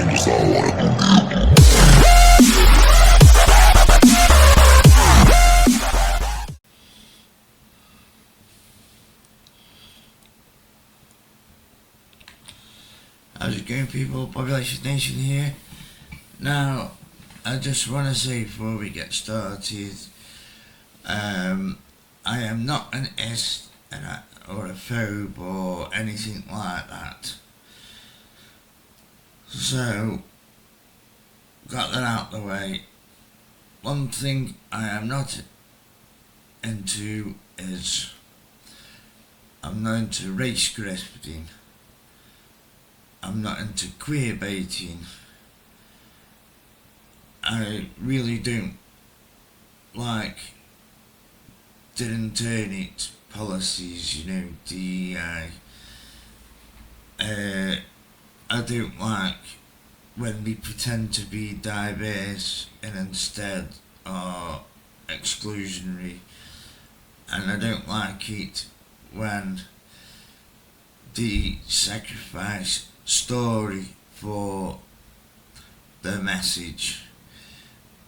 How's it going, people? Population Nation here. Now, I just want to say before we get started, I am not an est or a phobe or anything like that. So, got that out the way. One thing I am not into is I'm not into race grafting. I'm not into queer baiting. I really don't like didn't turn it policies, DEI. I don't like when they pretend to be diverse and instead are exclusionary, and I don't like it when they sacrifice story for the message.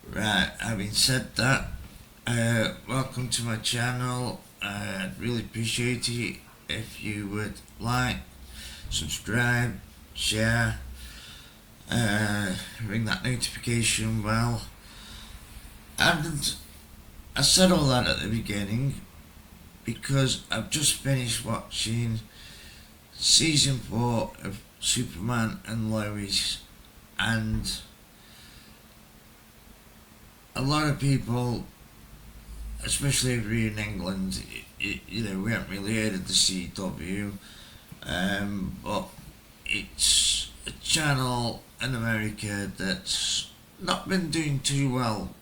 Right, having said that, welcome to my channel. I'd really appreciate it if you would like, subscribe, share, ring that notification bell. And I said all that at the beginning because I've just finished watching season 4 of Superman and Lois, and a lot of people, especially over here in England, we haven't really heard of the CW, but it's a channel in America that's not been doing too well,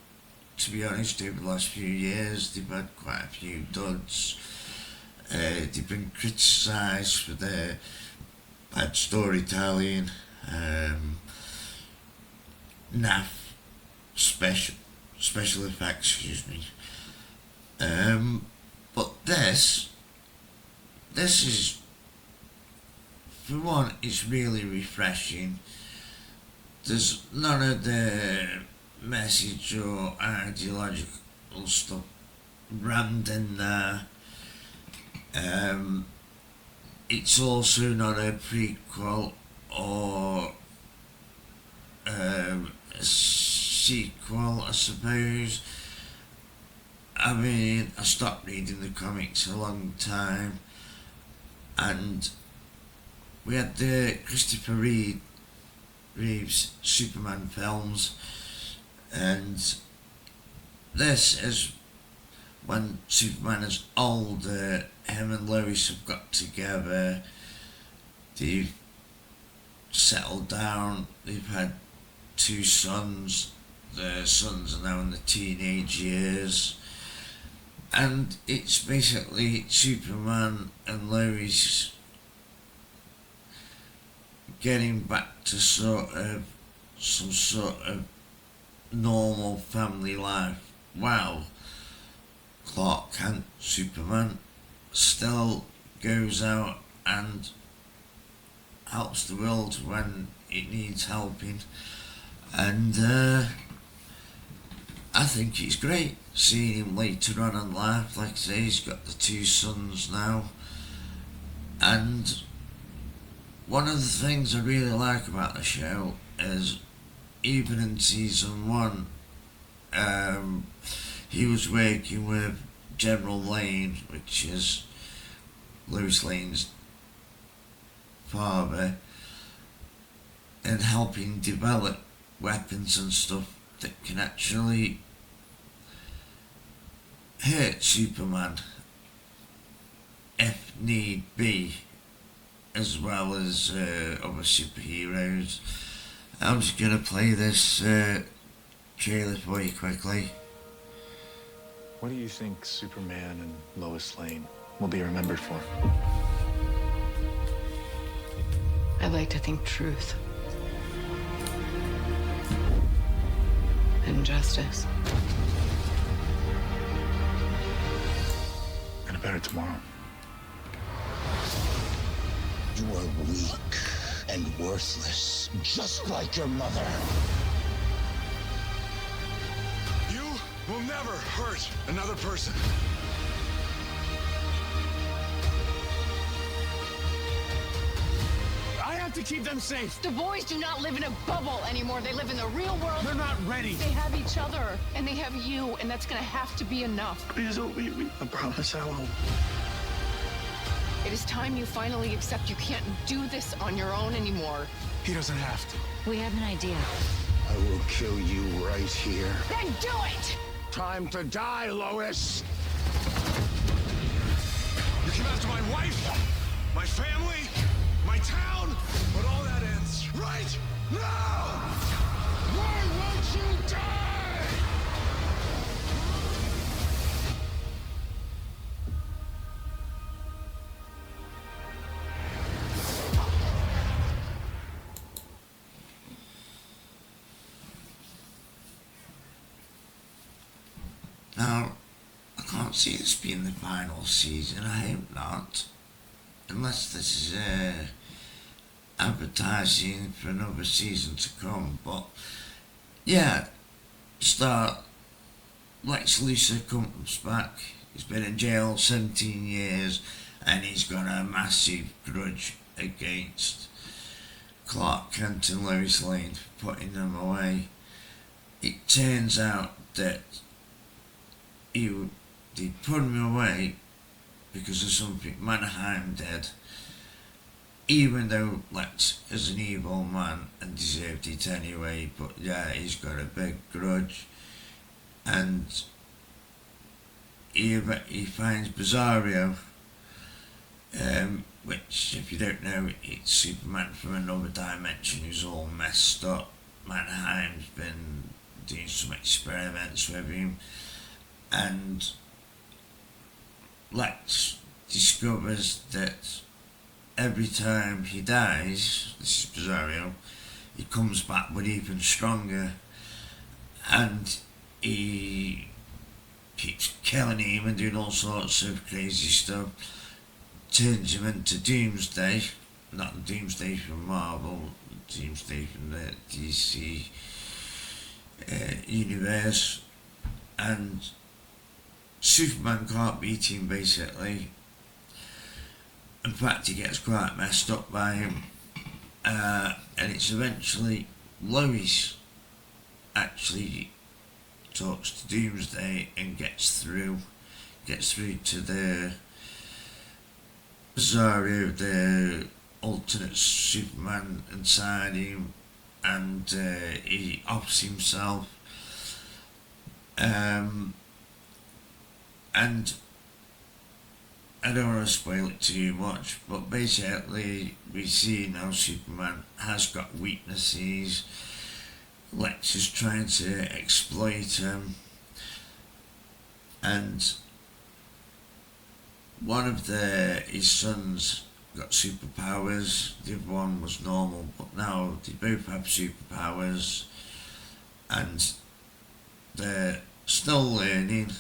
to be honest, over the last few years. They've had quite a few duds. They've been criticised for their bad storytelling, naff special effects, excuse me. But this is, for one, it's really refreshing. There's none of the message or ideological stuff rammed in there. It's also not a prequel or a sequel, I suppose. I mean, I stopped reading the comics a long time, and we had the Christopher Reeves Superman films, and this is when Superman is older. Him and Lois have got together, they've settled down, they've had 2 sons, their sons are now in the teenage years, and it's basically Superman and Lois getting back to some sort of normal family life, while Clark Kent, Superman, still goes out and helps the world when it needs helping. And I think it's great seeing him later on in life. Like I say, he's got the 2 sons now, and one of the things I really like about the show is, even in season 1, he was working with General Lane, which is Lois Lane's father, and helping develop weapons and stuff that can actually hurt Superman if need be, as well as other superheroes. I'm just gonna play this trailer for you quickly. What do you think Superman and Lois Lane will be remembered for? I like to think truth and justice. And a better tomorrow. You are weak and worthless, just like your mother. You will never hurt another person. I have to keep them safe. The boys do not live in a bubble anymore. They live in the real world. They're not ready. They have each other, and they have you, and that's gonna have to be enough. Please don't leave me. I promise I won't. It is time you finally accept you can't do this on your own anymore. He doesn't have to. We have an idea. I will kill you right here. Then do it! Time to die, Lois! You came after my wife, my family, my town, but all that ends right now! Why won't you die? Now, I can't see this being the final season. I hope not. Unless this is advertising for another season to come. But, yeah, start. Lex Luthor comes back. He's been in jail 17 years and he's got a massive grudge against Clark Kent and Lois Lane for putting them away. It turns out that they put him away because of something Mannheim did, even though Lex is an evil man and deserved it anyway. But yeah, he's got a big grudge, and he finds Bizarro, which, if you don't know, it's Superman from another dimension who's all messed up. Mannheim's been doing some experiments with him, and Lex discovers that every time he dies, this is Bizarro, he comes back but even stronger, and he keeps killing him and doing all sorts of crazy stuff, turns him into Doomsday, not the Doomsday from Marvel, Doomsday from the DC universe, and Superman can't beat him basically. In fact, he gets quite messed up by him, and it's eventually Lois actually talks to Doomsday and gets through to the Bizarro, the alternate Superman inside him, and he offs himself. And I don't want to spoil it too much, but basically we see now Superman has got weaknesses. Lex is trying to exploit him, and one of his sons got superpowers, the other one was normal, but now they both have superpowers, and they're still learning.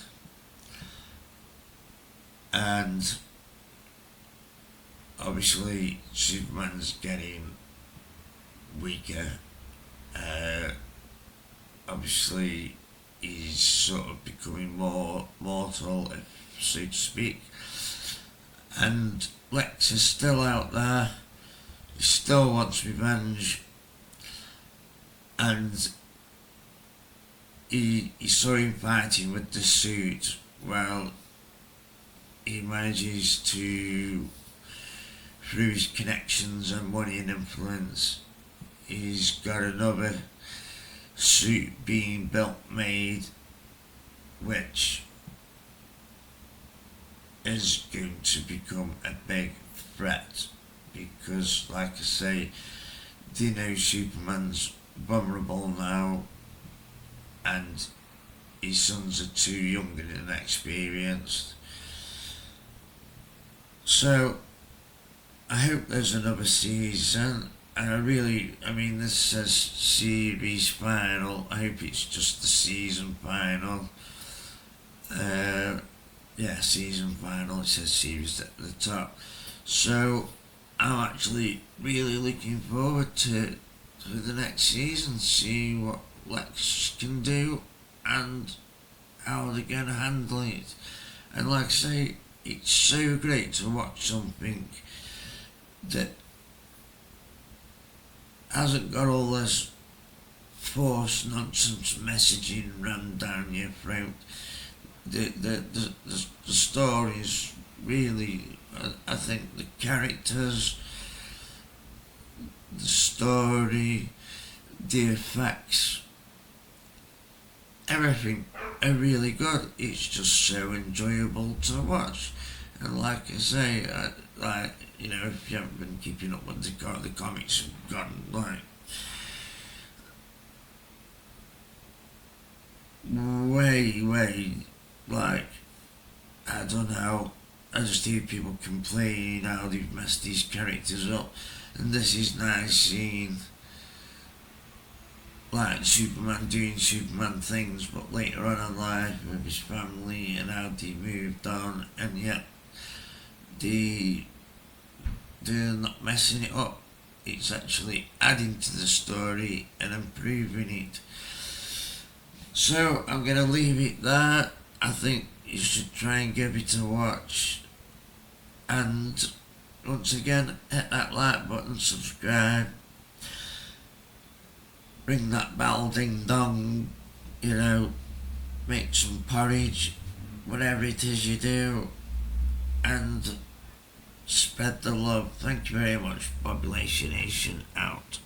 And obviously Superman's getting weaker. Obviously he's sort of becoming more mortal, so to speak. And Lex is still out there. He still wants revenge. And he saw him fighting with the suit. Well, he manages to, through his connections and money and influence, he's got another suit being made, which is going to become a big threat, because, like I say, they know Superman's vulnerable now, and his sons are too young and inexperienced. So I hope there's another season, and this says series final. I hope it's just the season final. Season final. It says series at the top. So I'm actually really looking forward to the next season, see what Lex can do and how they're going to handle it. And like I say, it's so great to watch something that hasn't got all this forced nonsense messaging rammed down your throat. The stories really, I think the characters, the story, the effects, everything are really good. It's just so enjoyable to watch. And like I say, if you haven't been keeping up with the comics have gone way, I don't know. I just hear people complaining how they've messed these characters up, and this is nice seeing Superman doing Superman things, but later on in life with his family and how they moved on, and yet they're not messing it up. It's actually adding to the story and improving it. So I'm gonna leave it there. I think you should try and give it a watch. And once again, hit that like button, subscribe, ring that bell, ding dong, make some porridge, whatever it is you do, and spread the love. Thank you very much. Population Nation out.